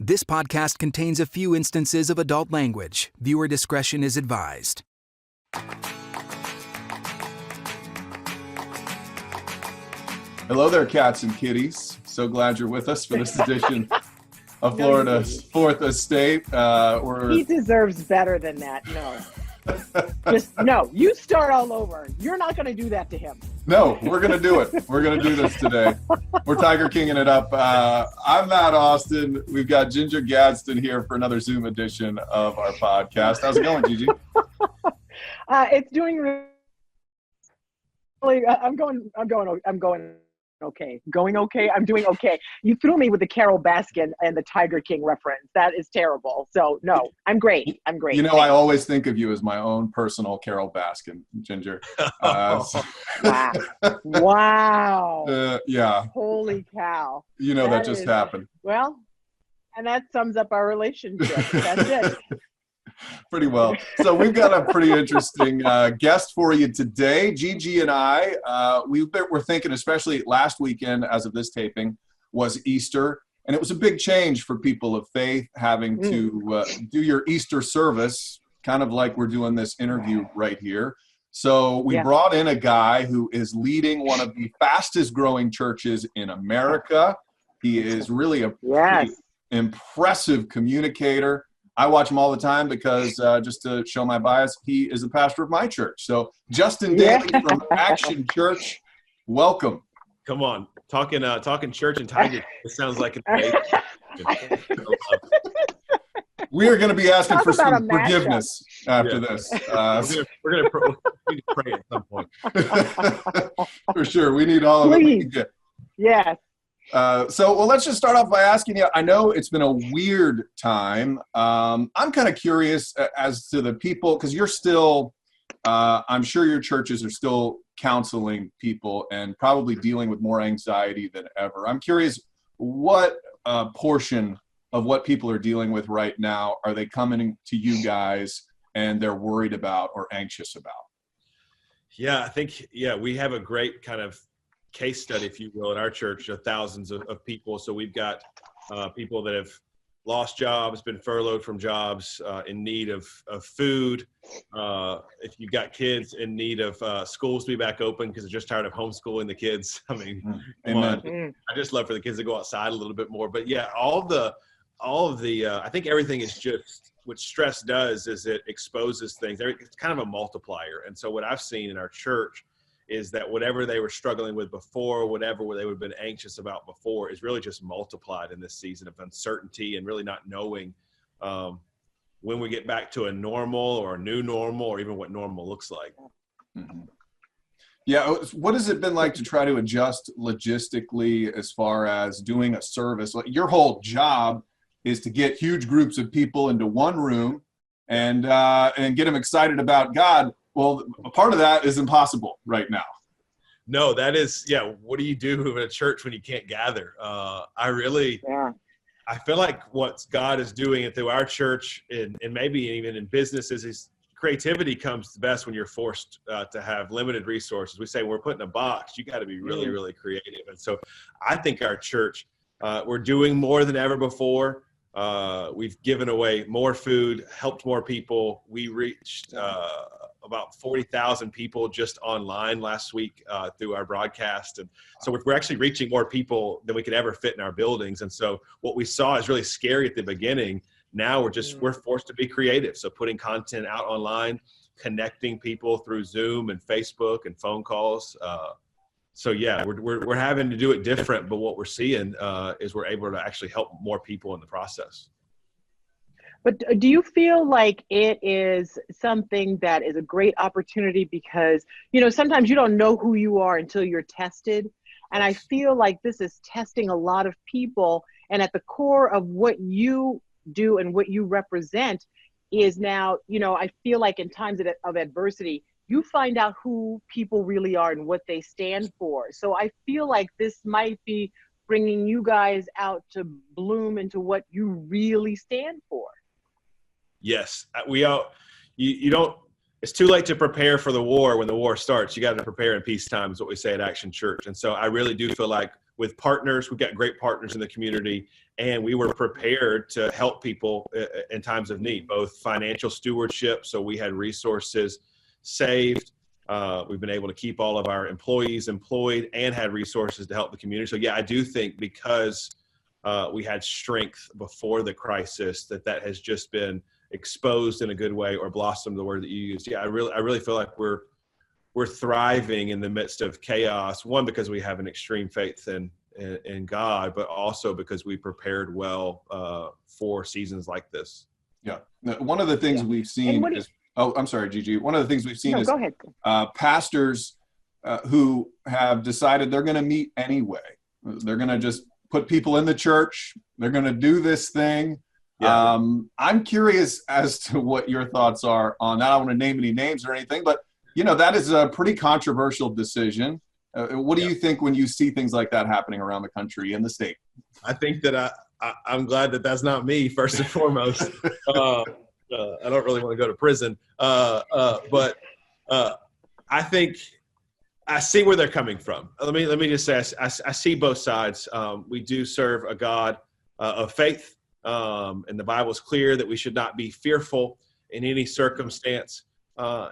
This podcast contains a few instances of adult language. Viewer discretion is advised. Hello there, cats and kitties. So glad you're with us for this edition of Florida's Fourth Estate. He deserves better than that. No. Just no. You start all over. You're not going to do that to him. No, we're going to do it. We're going to do this today. We're Tiger Kinging it up. I'm Matt Austin. We've got Ginger Gadsden here for another Zoom edition of our podcast. How's it going, Gigi? It's doing really. I'm going okay. Going okay. I'm doing okay. You threw me with the Carol Baskin and the Tiger King reference. That is terrible. So no, I'm great. I'm great. You know, I always think of you as my own personal Carol Baskin, Ginger. Wow. Yeah. Holy cow. You know, that just happened. Well, and that sums up our relationship. That's it. Pretty well. So we've got a pretty interesting guest for you today. Gigi and I, we're thinking, especially last weekend as of this taping, was Easter. And it was a big change for people of faith having to do your Easter service, kind of like we're doing this interview right here. So we brought in a guy who is leading one of the fastest growing churches in America. He is really a pretty impressive communicator. I watch him all the time because, just to show my bias, he is the pastor of my church. So Justin Daly from Action Church, welcome. Come on, talking church and Tiger. It sounds like an We are going to be asking for some forgiveness after this. We're going to pray at some point. For sure, we need all of it we can get. Yes. Well, let's just start off by asking you, I know it's been a weird time. I'm kind of curious as to the people, because you're still, I'm sure your churches are still counseling people and probably dealing with more anxiety than ever. I'm curious, what portion of what people are dealing with right now are they coming to you guys and they're worried about or anxious about? Yeah, I think, we have a great kind of case study, if you will, in our church of thousands of people. So we've got people that have lost jobs, been furloughed from jobs, in need of food. If you've got kids in need of schools to be back open because they're just tired of homeschooling the kids. I mean, come on. I just love for the kids to go outside a little bit more. But yeah, all of the I think everything is just, what stress does is it exposes things. It's kind of a multiplier. And so what I've seen in our church is that whatever they were struggling with before, whatever they would have been anxious about before, is really just multiplied in this season of uncertainty and really not knowing when we get back to a normal or a new normal or even what normal looks like. Mm-hmm. Yeah, what has it been like to try to adjust logistically as far as doing a service? Like, your whole job is to get huge groups of people into one room and get them excited about God. Well, a part of that is impossible right now. No, that is, what do you do in a church when you can't gather? I feel like what God is doing through our church and maybe even in businesses is creativity comes the best when you're forced to have limited resources. We say we're put in a box. You got to be really, really creative. And so I think our church, we're doing more than ever before. We've given away more food, helped more people. We reached about 40,000 people just online last week through our broadcast. And so we're actually reaching more people than we could ever fit in our buildings. And so what we saw is really scary at the beginning. Now we're forced to be creative. So putting content out online, connecting people through Zoom and Facebook and phone calls. We're having to do it different, but what we're seeing is we're able to actually help more people in the process. But do you feel like it is something that is a great opportunity because, sometimes you don't know who you are until you're tested. And I feel like this is testing a lot of people. And at the core of what you do and what you represent is now, I feel like in times of adversity, you find out who people really are and what they stand for. So I feel like this might be bringing you guys out to bloom into what you really stand for. Yes, you don't, it's too late to prepare for the war when the war starts. You got to prepare in peacetime is what we say at Action Church. And so I really do feel like with partners. We've got great partners in the community, and we were prepared to help people in times of need, both financial stewardship. So we had resources saved. We've been able to keep all of our employees employed and had resources to help the community. So yeah, I do think because we had strength before the crisis, that has just been exposed in a good way, or blossomed, the word that you used. Yeah, I really feel like we're thriving in the midst of chaos. One, because we have an extreme faith in God, but also because we prepared well for seasons like this. Yeah. One of the things we've seen is, oh, I'm sorry, Gigi. One of the things we've seen is go ahead. Pastors who have decided they're going to meet anyway. They're going to just put people in the church. They're going to do this thing. Yeah. I'm curious as to what your thoughts are on that. I don't want to name any names or anything, but that is a pretty controversial decision. What do you think when you see things like that happening around the country and the state? I think that I'm glad that that's not me, first and foremost. I don't really want to go to prison, but I think I see where they're coming from. Let me just say I see both sides. We do serve a God of faith, and the Bible is clear that we should not be fearful in any circumstance.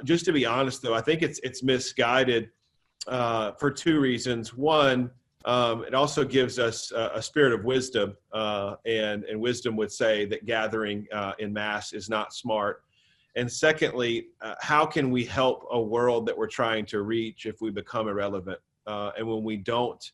Just to be honest, though, I think it's misguided for two reasons. One, it also gives us a spirit of wisdom, and wisdom would say that gathering in mass is not smart. And secondly, how can we help a world that we're trying to reach if we become irrelevant? And when we don't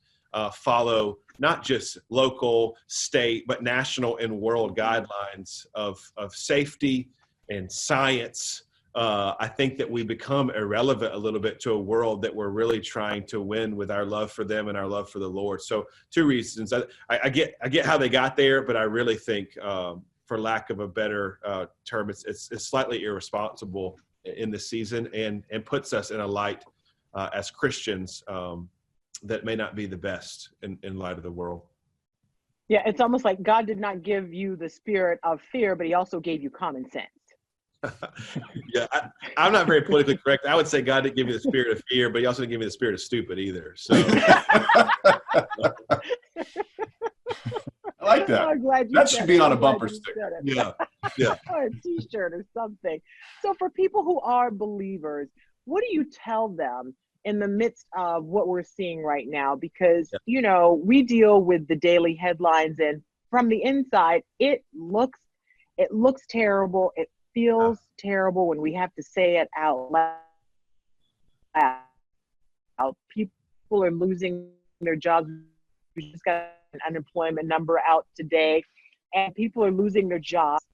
follow not just local, state, but national and world guidelines of safety and science, I think that we become irrelevant a little bit to a world that we're really trying to win with our love for them and our love for the Lord. So two reasons. I get how they got there, but I really think, for lack of a better term, it's slightly irresponsible in this season, and puts us in a light as Christians that may not be the best in light of the world. Yeah, it's almost like God did not give you the spirit of fear, but he also gave you common sense. Yeah, I'm not very politically correct. I would say God didn't give me the spirit of fear, but he also didn't give me the spirit of stupid either. So I like that. I'm glad you that said should be it. on a I'm glad bumper you sticker. said it. Yeah. Or a t-shirt or something. So for people who are believers, what do you tell them in the midst of what we're seeing right now? Because, we deal with the daily headlines, and from the inside, it looks terrible. It feels terrible when we have to say it out loud. People are losing their jobs. We just got an unemployment number out today, and people are losing their jobs,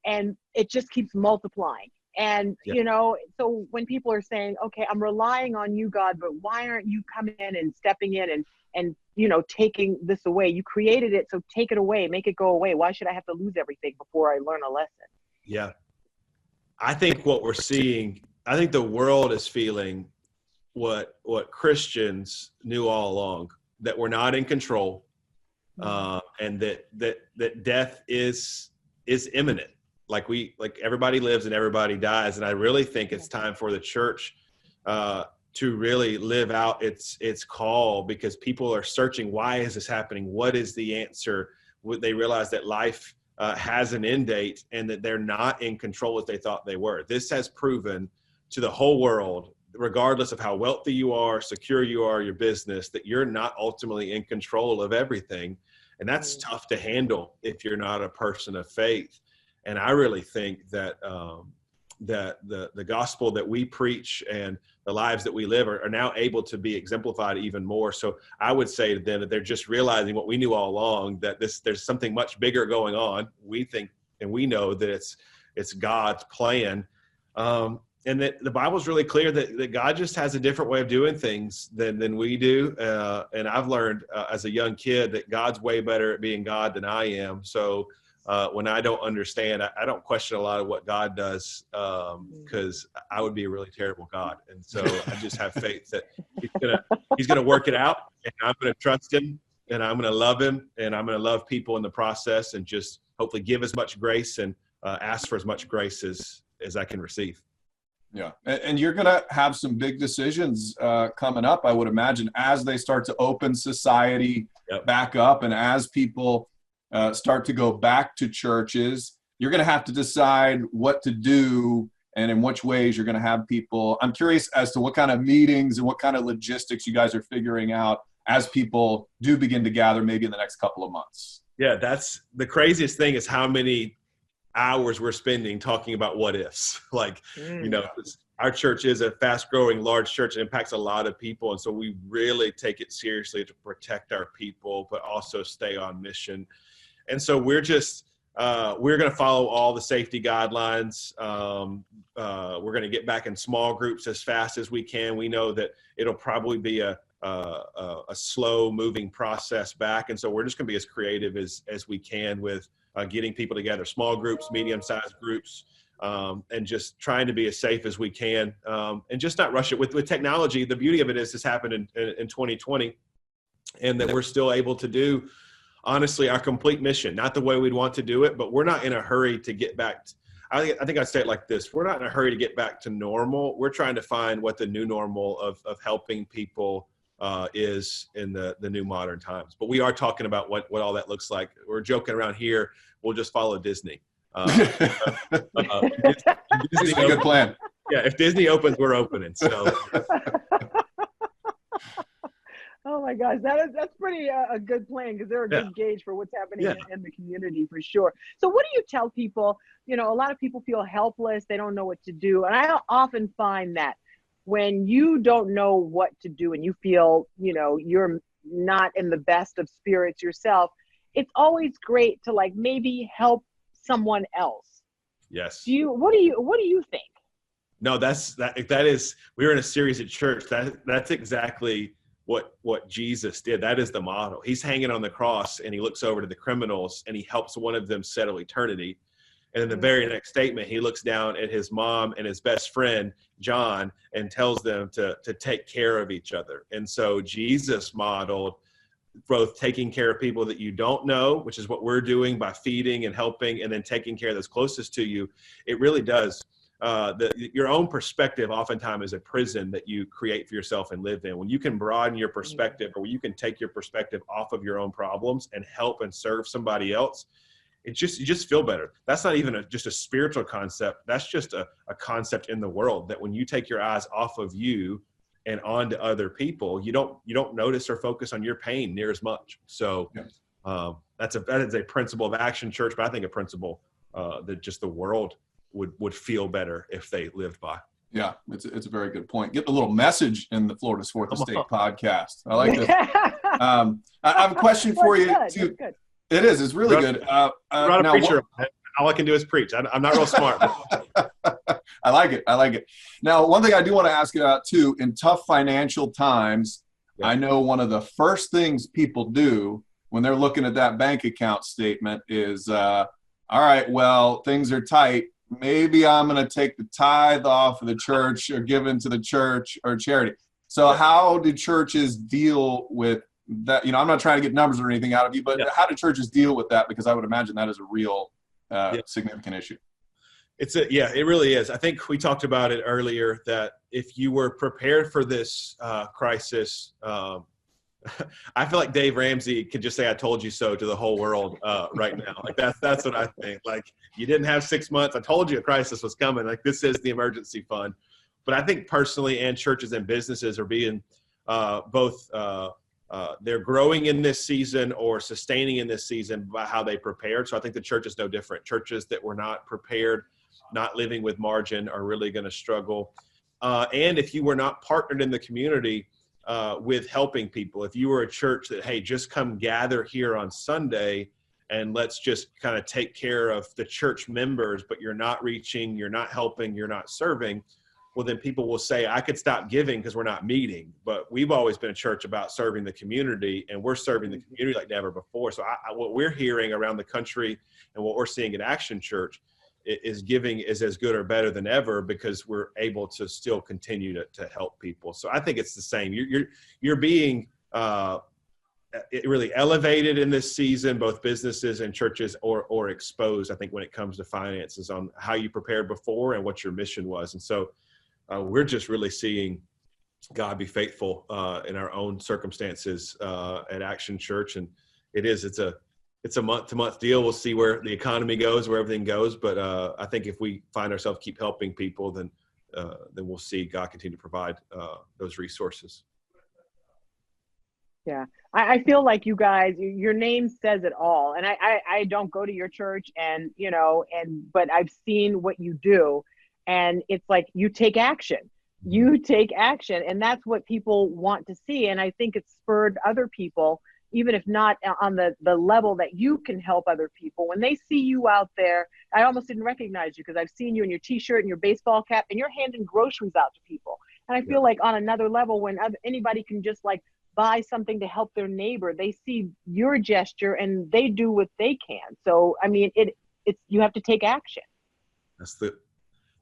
and it just keeps multiplying. And, so when people are saying, okay, I'm relying on you, God, but why aren't you coming in and stepping in and taking this away? You created it, so take it away, make it go away. Why should I have to lose everything before I learn a lesson? Yeah. I think what we're seeing, I think the world is feeling what Christians knew all along, that we're not in control, and that death is imminent. Like everybody lives and everybody dies. And I really think it's time for the church to really live out its call, because people are searching, why is this happening? What is the answer? They realize that life has an end date, and that they're not in control as they thought they were. This has proven to the whole world, regardless of how wealthy you are, secure you are, your business, that you're not ultimately in control of everything. And that's tough to handle if you're not a person of faith. And I really think that that the gospel that we preach and the lives that we live are now able to be exemplified even more. So I would say to them that they're just realizing what we knew all along, that there's something much bigger going on. We think and we know that it's God's plan. And that the Bible's really clear that God just has a different way of doing things than we do. And I've learned as a young kid that God's way better at being God than I am. So when I don't understand, I don't question a lot of what God does, because I would be a really terrible God. And so I just have faith that he's gonna work it out, and I'm gonna trust him, and I'm gonna love him, and I'm gonna love people in the process, and just hopefully give as much grace and ask for as much grace as I can receive. Yeah. And you're going to have some big decisions coming up, I would imagine, as they start to open society back up, and as people start to go back to churches. You're going to have to decide what to do and in which ways you're going to have people. I'm curious as to what kind of meetings and what kind of logistics you guys are figuring out as people do begin to gather maybe in the next couple of months. Yeah, that's the craziest thing, is how many hours we're spending talking about what ifs. Like, you know, our church is a fast growing, large church. It impacts a lot of people. And so we really take it seriously to protect our people, but also stay on mission. And so we're just, we're going to follow all the safety guidelines. We're going to get back in small groups as fast as we can. We know that it'll probably be a slow moving process back. And so we're just going to be as creative as we can with getting people together, small groups, medium-sized groups, and just trying to be as safe as we can, and just not rush it. With technology, the beauty of it is this happened in 2020, and that we're still able to do, honestly, our complete mission, not the way we'd want to do it, but we're not in a hurry to get back. I think I'd say it like this. We're not in a hurry to get back to normal. We're trying to find what the new normal of helping people is in the new modern times. But we are talking about what all that looks like. We're joking around here. We'll just follow Disney. Disney a good plan. Yeah, if Disney opens, we're opening. So. Oh my gosh, that's pretty a good plan, because they're a good gauge for what's happening in the community, for sure. So what do you tell people? You know, a lot of people feel helpless. They don't know what to do. And I often find that when you don't know what to do and you feel, you know, you're not in the best of spirits yourself, it's always great to like maybe help someone else. Yes. What do you think? No, that is, we were in a series at church. That's exactly what Jesus did. That is the model. He's hanging on the cross and he looks over to the criminals and he helps one of them settle eternity. And in the very next statement, he looks down at his mom and his best friend, John, and tells them to take care of each other. And so Jesus modeled both taking care of people that you don't know, which is what we're doing by feeding and helping, and then taking care of those closest to you. It really does. Your own perspective oftentimes is a prison that you create for yourself and live in. When you can broaden your perspective, or when you can take your perspective off of your own problems and help and serve somebody else, you just feel better. That's not even just a spiritual concept. That's just a concept in the world, that when you take your eyes off of you and onto other people, you don't notice or focus on your pain near as much. So that is a principle of Action Church, but I think a principle that just the world would feel better if they lived by. Yeah, it's a very good point. Get the little message in the Florida's Fourth Estate podcast. I like this. I have a question for you too. It is. It's really good. I'm not a preacher. All I can do is preach. I'm not real smart. I like it. Now, one thing I do want to ask you about too, in tough financial times, I know one of the first things people do when they're looking at that bank account statement is, all right, well, things are tight. Maybe I'm going to take the tithe off of the church or give into the church or charity. So how do churches deal with that? You know, I'm not trying to get numbers or anything out of you, but how do churches deal with that? Because I would imagine that is a real significant issue. It really is. I think we talked about it earlier, that if you were prepared for this crisis, I feel like Dave Ramsey could just say, "I told you so" to the whole world right now. Like that's what I think. Like, you didn't have 6 months. I told you a crisis was coming. Like, this is the emergency fund. But I think personally, and churches and businesses are being both they're growing in this season or sustaining in this season by how they prepared. So I think the church is no different. Churches that were not prepared, not living with margin, are really going to struggle. And if you were not partnered in the community with helping people, if you were a church that, hey, just come gather here on Sunday and let's just kind of take care of the church members, but you're not reaching, you're not helping, you're not serving, well, then people will say, I could stop giving because we're not meeting. But we've always been a church about serving the community, and we're serving the community like never before. So what we're hearing around the country and what we're seeing at Action Church is giving is as good or better than ever, because we're able to still continue to help people. So I think it's the same. You're being really elevated in this season, both businesses and churches, or exposed, I think, when it comes to finances, on how you prepared before and what your mission was. And so we're just really seeing God be faithful in our own circumstances at Action Church. And it's a month-to-month deal. We'll see where the economy goes, where everything goes. But I think if we find ourselves keep helping people, then we'll see God continue to provide those resources. Yeah, I feel like you guys, your name says it all. And I don't go to your church, and but I've seen what you do, and it's like you take action. You take action, and that's what people want to see. And I think it's spurred other people, even if not on the level that you can help other people. When they see you out there, I almost didn't recognize you because I've seen you in your t-shirt and your baseball cap, and you're handing groceries out to people. And I feel like on another level, when anybody can just like buy something to help their neighbor, they see your gesture and they do what they can. So, I mean, it's you have to take action.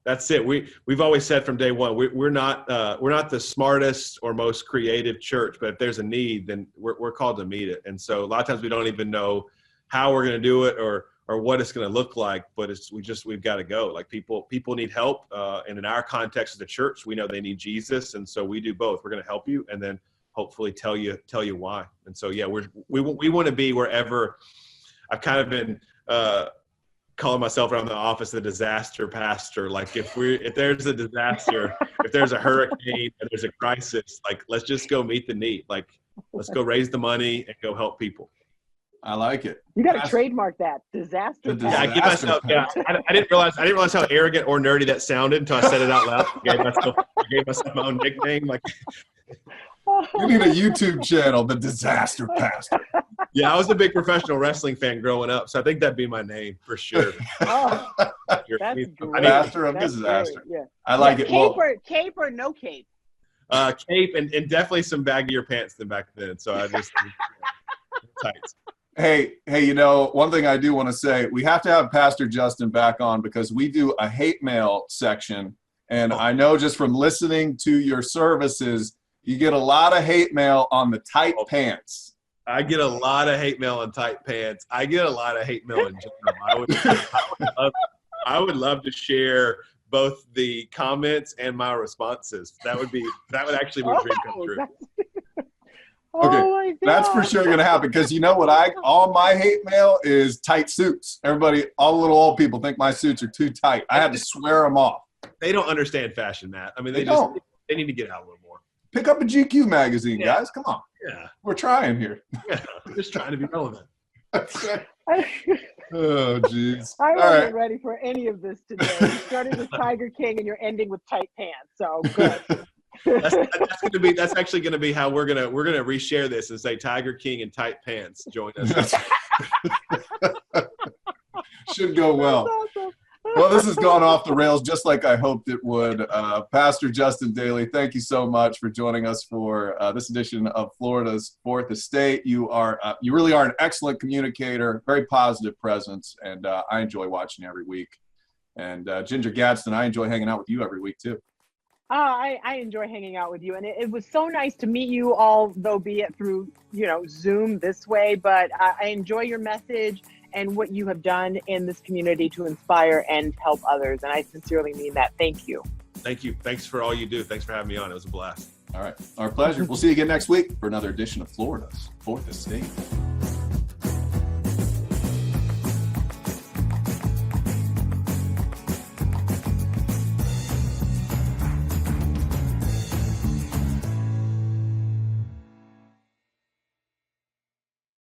That's it. We've always said from day one, we're not the smartest or most creative church, but if there's a need, then we're called to meet it. And so a lot of times we don't even know how we're going to do it or what it's going to look like, but we've got to go. Like people need help, and in our context as a church, we know they need Jesus, and so we do both. We're going to help you, and then hopefully tell you why. And so yeah, we want to be wherever. I've kind of been calling myself around the office the disaster pastor. Like if there's a disaster, if there's a hurricane and there's a crisis, like let's just go meet the need. Like let's go raise the money and go help people. I like it. You got to trademark that disaster. Yeah, I give myself. Yeah, I didn't realize how arrogant or nerdy that sounded until I said it out loud. I gave myself my own nickname. Like you need a YouTube channel, the Disaster Pastor. Yeah, I was a big professional wrestling fan growing up, so I think that'd be my name for sure. Oh, that's great. Master of Disaster. Yeah. I like it. Cape or no cape? Cape and definitely some baggier pants than back then. So I just tights. Hey, one thing I do want to say, we have to have Pastor Justin back on because we do a hate mail section. And I know just from listening to your services, you get a lot of hate mail on the tight pants. I get a lot of hate mail on tight pants. I get a lot of hate mail in general. I would love to share both the comments and my responses. That would actually be a dream come true. Okay, that's for sure going to happen because you know what? All my hate mail is tight suits. Everybody, all the little old people think my suits are too tight. I had to swear them off. They don't understand fashion, Matt. I mean, they need to get out a little more. Pick up a GQ magazine, guys. Come on. Yeah. We're trying here. Yeah, we're just trying to be relevant. Oh, jeez. I wasn't ready for any of this today. You started with Tiger King and you're ending with tight pants. So good. That's actually gonna be how we're gonna reshare this and say Tiger King and tight pants. Join us. Should go well. Well, this has gone off the rails just like I hoped it would. Pastor Justin Daly, thank you so much for joining us for this edition of Florida's Fourth Estate. You really are an excellent communicator, very positive presence, and I enjoy watching you every week. And Ginger Gadsden, I enjoy hanging out with you every week too. I enjoy hanging out with you, and it was so nice to meet you, although be it through Zoom this way. But I enjoy your message and what you have done in this community to inspire and help others. And I sincerely mean that. Thank you. Thank you. Thanks for all you do. Thanks for having me on. It was a blast. All right. Our pleasure. We'll see you again next week for another edition of Florida's Fourth Estate.